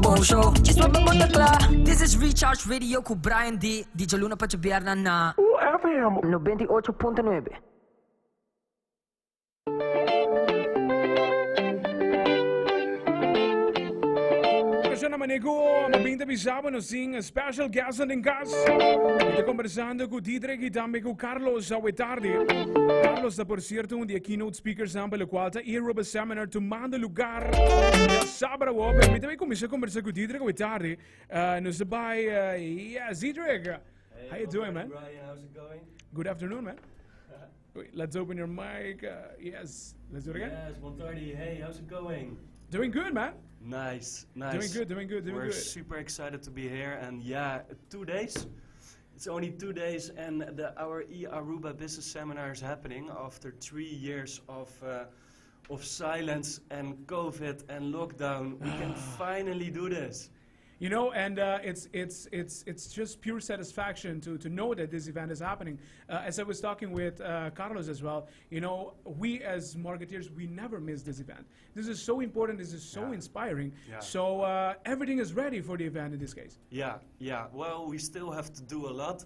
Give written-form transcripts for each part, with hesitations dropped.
Boom show, ci sono bambone cla. This is Recharge Radio con Brian D. DJ Luna pa Bierna na UFM 98.9. Siya naman ego, mabinta bisaba no sing special guest in cast. Ito conversando com Didrik e também com Carlos Awetardi. Carlos da por cierto um dia keynote speaker pelo qual tá Aruba Seminar tumando lugar. Sabra wo, permita me começar a conversar com Didrik Awetardi. Nos by yes, Didrik. Hey, How you doing, man? Brian, how's it going? Good afternoon, man. Wait, let's open your mic. Yes, let's do it again. Yes, 1:30. Hey, how's it going? Doing good, man. Nice, nice. Doing good. We're super excited to be here, and yeah, 2 days. It's only 2 days, and our Aruba Business Seminar is happening after 3 years of silence and COVID and lockdown. We can finally do this. You know, and it's just pure satisfaction to know that this event is happening. As I was talking with Carlos as well, you know, we as marketeers, we never miss this event. This is so important. This is so inspiring. Yeah. So everything is ready for the event in this case. Yeah. Well, we still have to do a lot,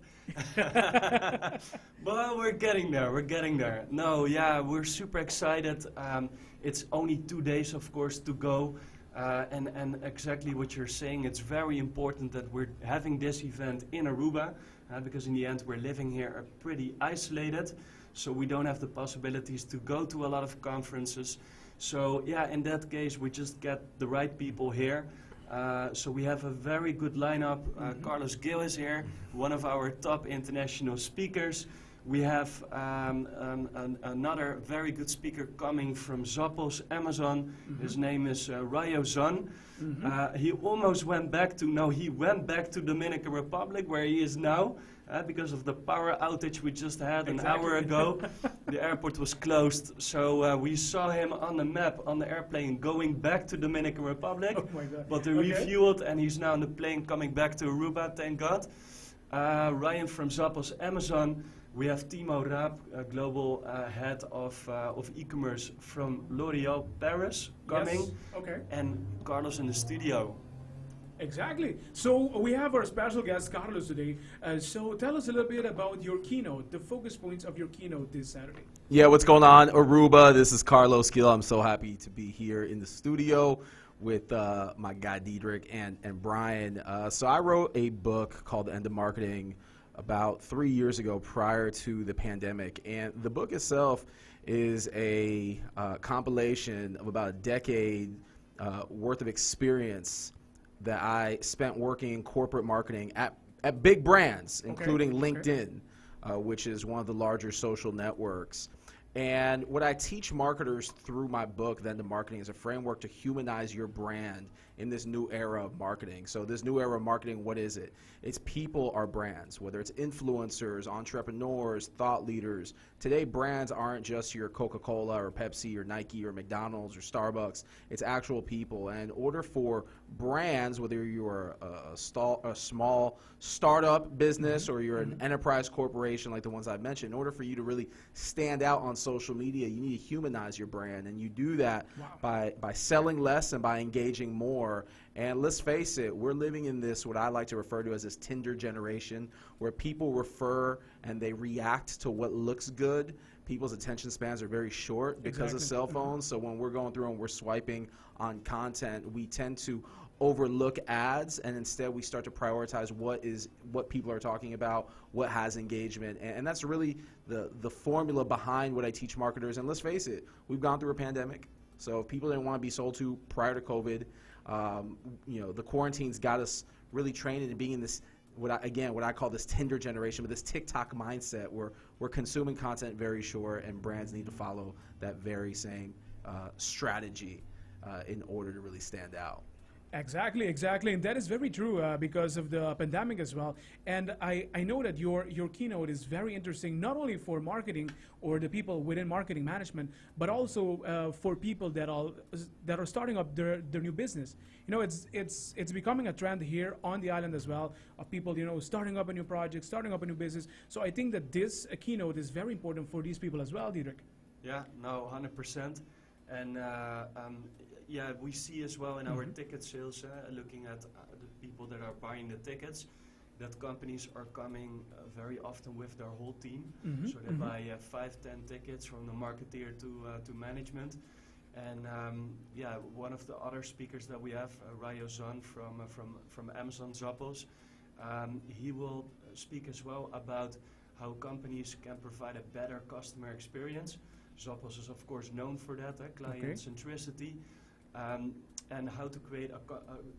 but we're getting there. No, yeah, we're super excited. It's only 2 days, of course, to go. And exactly what you're saying, it's very important that we're having this event in Aruba, because in the end we're living here pretty isolated, so we don't have the possibilities to go to a lot of conferences. So yeah, in that case we just get the right people here. So we have a very good lineup. Carlos Gil is here, one of our top international speakers. We have another very good speaker coming from Zappos, Amazon. His name is Rayo Zan. He almost went back to Dominican Republic, where he is now, because of the power outage we just had an hour ago. The airport was closed, so we saw him on the map on the airplane going back to Dominican Republic. Oh my God. But they refueled, and he's now on the plane coming back to Aruba, thank God. Ryan from Zappos, Amazon. We have Timo Raab, global head of e-commerce from L'Oréal Paris, coming. Yes. Okay. And Carlos in the studio. Exactly. So we have our special guest, Carlos, today. So tell us a little bit about your keynote, the focus points of your keynote this Saturday. Yeah, what's going on, Aruba? This is Carlos Gil. I'm so happy to be here in the studio with my guy, Didrik, and Brian. So I wrote a book called The End of Marketing about 3 years ago, prior to the pandemic. And the book itself is a compilation of about a decade worth of experience that I spent working in corporate marketing at big brands, including LinkedIn, which is one of the larger social networks. And what I teach marketers through my book, The End of Marketing, is a framework to humanize your brand in this new era of marketing. So this new era of marketing, what is it? It's people are brands, whether it's influencers, entrepreneurs, thought leaders. Today, brands aren't just your Coca-Cola or Pepsi or Nike or McDonald's or Starbucks. It's actual people. And in order for brands, whether you're a small startup business or you're an enterprise corporation like the ones I've mentioned, in order for you to really stand out on social media, you need to humanize your brand. And you do that by selling less and by engaging more. And let's face it, we're living in this, what I like to refer to as this Tinder generation, where people refer and they react to what looks good. People's attention spans are very short because of cell phones. So when we're going through and we're swiping on content, we tend to overlook ads, and instead we start to prioritize what people are talking about, what has engagement. And that's really the formula behind what I teach marketers. And let's face it, we've gone through a pandemic. So if people didn't want to be sold to prior to COVID, you know, the quarantine's got us really trained into being in this, what I call this Tinder generation, with this TikTok mindset where we're consuming content very short, and brands need to follow that very same strategy in order to really stand out. Exactly, and that is very true because of the pandemic as well. And I know that your keynote is very interesting, not only for marketing or the people within marketing management, but also for people that are starting up their new business. You know, it's becoming a trend here on the island as well, of people, you know, starting up a new project, starting up a new business. So I think that this keynote is very important for these people as well, Didrik. Yeah, no, 100%. And yeah, we see as well in our ticket sales, looking at the people that are buying the tickets, that companies are coming very often with their whole team. So they buy 5, 10 tickets from the marketeer to management. And yeah, one of the other speakers that we have, Rayo Zan from Amazon Zappos, he will speak as well about how companies can provide a better customer experience. Zappos is of course known for that, client centricity, and how to create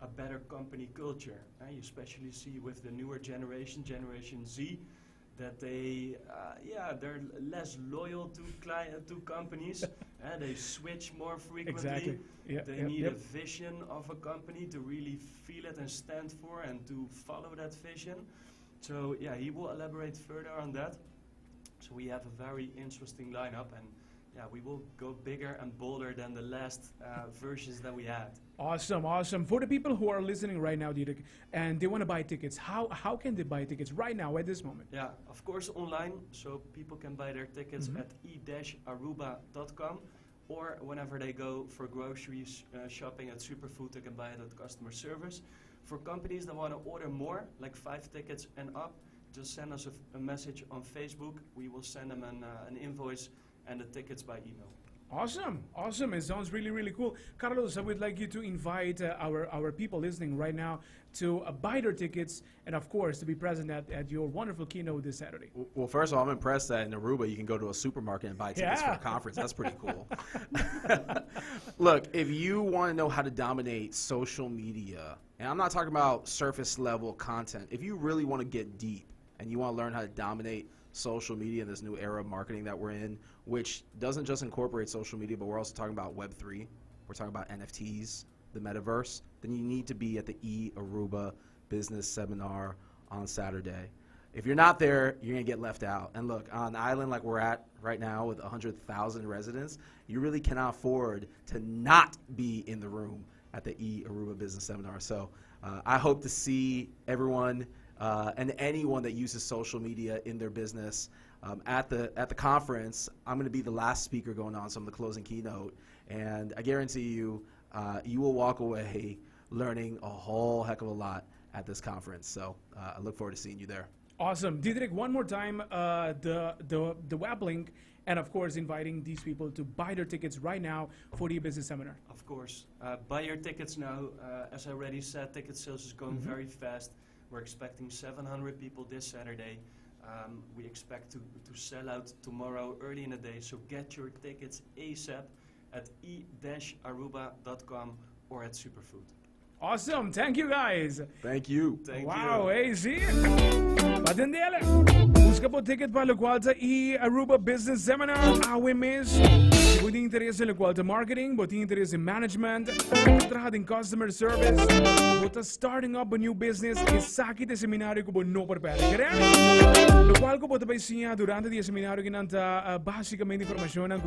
a better company culture. You especially see with the newer generation, Generation Z, that they're less loyal to companies. They switch more frequently. Exactly. Yeah, They need a vision of a company to really feel it and stand for and to follow that vision. So yeah, he will elaborate further on that. So we have a very interesting lineup, and yeah, we will go bigger and bolder than the last versions that we had. Awesome, awesome. For the people who are listening right now, Diederik, and they want to buy tickets, how can they buy tickets right now at this moment? Yeah, of course online, so people can buy their tickets at e-aruba.com, or whenever they go for groceries shopping at Superfood, they can buy it at customer service. For companies that want to order more, like 5 tickets and up, just send us a message on Facebook. We will send them an invoice and the tickets by email. Awesome, awesome. It sounds really, really cool. Carlos, I would like you to invite our people listening right now to buy their tickets and, of course, to be present at your wonderful keynote this Saturday. Well, first of all, I'm impressed that in Aruba you can go to a supermarket and buy tickets for a conference. That's pretty cool. Look, if you want to know how to dominate social media, and I'm not talking about surface level content, if you really want to get deep and you want to learn how to dominate social media in this new era of marketing that we're in, which doesn't just incorporate social media, but we're also talking about Web3, we're talking about NFTs, the metaverse, then you need to be at the Aruba Business Seminar on Saturday. If you're not there, you're going to get left out. And look, on an island like we're at right now with 100,000 residents, you really cannot afford to not be in the room at the Aruba Business Seminar. So I hope to see everyone and anyone that uses social media in their business at the conference. I'm going to be the last speaker going on, so I'm the closing keynote, and I guarantee you, you will walk away learning a whole heck of a lot at this conference. So I look forward to seeing you there. Awesome, Diederik. One more time, the web link, and of course, inviting these people to buy their tickets right now for the business seminar. Of course, buy your tickets now. As I already said, ticket sales is going very fast. We're expecting 700 people this Saturday. We expect to sell out tomorrow early in the day, so get your tickets ASAP at e-aruba.com or at Superfood. Awesome, thank you guys. Thank you. Thank Wow, you. hey, see? Patendele. Busca po ticket para lo qual sa Aruba Business Seminar. Awe mes. Se você tem interesse no qual marketing, você tem interesse em management, trabalhar em customer service, você starting up a new business, esse aqui é o seminário que você não pode perder. Lo qual ko po ito ba siya durante o seminário que nanta basicamente information ang